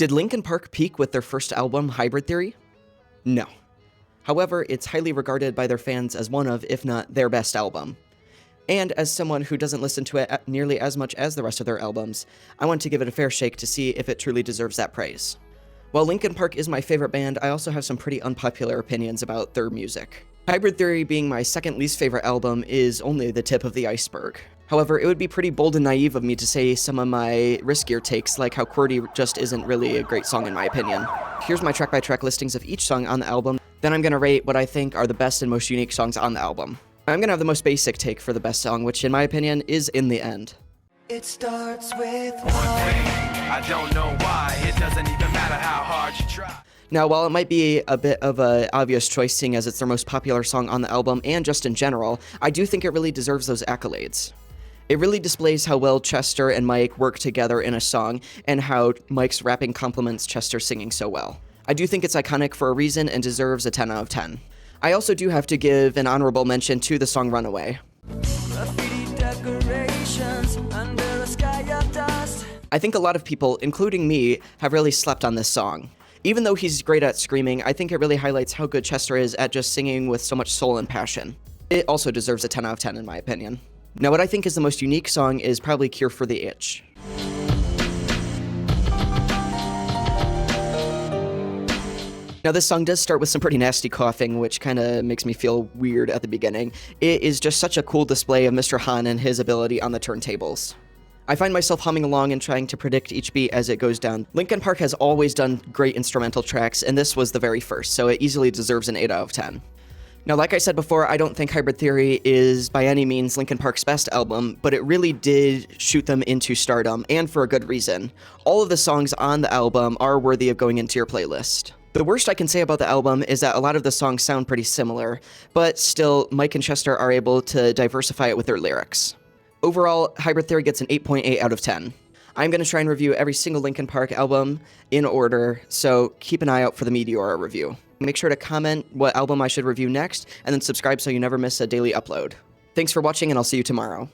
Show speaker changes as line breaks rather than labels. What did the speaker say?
Did Linkin Park peak with their first album, Hybrid Theory? No. However, it's highly regarded by their fans as one of, if not their best album. And as someone who doesn't listen to it nearly as much as the rest of their albums, I want to give it a fair shake to see if it truly deserves that praise. While Linkin Park is my favorite band, I also have some pretty unpopular opinions about their music. Hybrid Theory being my second least favorite album is only the tip of the iceberg. However, it would be pretty bold and naive of me to say some of my riskier takes, like how QWERTY just isn't really a great song in my opinion. Here's my track-by-track listings of each song on the album, then I'm gonna rate what I think are the best and most unique songs on the album. I'm gonna have the most basic take for the best song, which in my opinion is In the End.
It starts with one thing, I don't know why, it doesn't even matter how hard you try.
Now, while it might be a bit of an obvious choice seeing as it's their most popular song on the album and just in general, I do think it really deserves those accolades. It really displays how well Chester and Mike work together in a song, and how Mike's rapping complements Chester's singing so well. I do think it's iconic for a reason and deserves a 10 out of 10. I also do have to give an honorable mention to the song Runaway.
Graffiti decorations under a sky of dust.
I think a lot of people, including me, have really slept on this song. Even though he's great at screaming, I think it really highlights how good Chester is at just singing with so much soul and passion. It also deserves a 10 out of 10 in my opinion. Now, what I think is the most unique song is probably Cure for the Itch. Now, this song does start with some pretty nasty coughing, which kind of makes me feel weird at the beginning. It is just such a cool display of Mr. Hahn and his ability on the turntables. I find myself humming along and trying to predict each beat as it goes down. Linkin Park has always done great instrumental tracks, and this was the very first, so it easily deserves an 8 out of 10. Now, like I said before, I don't think Hybrid Theory is by any means Linkin Park's best album, but it really did shoot them into stardom, and for a good reason. All of the songs on the album are worthy of going into your playlist. The worst I can say about the album is that a lot of the songs sound pretty similar, but still, Mike and Chester are able to diversify it with their lyrics. Overall, Hybrid Theory gets an 8.8 out of 10. I'm going to try and review every single Linkin Park album in order, so keep an eye out for the Meteora review. Make sure to comment what album I should review next, and then subscribe so you never miss a daily upload. Thanks for watching, and I'll see you tomorrow.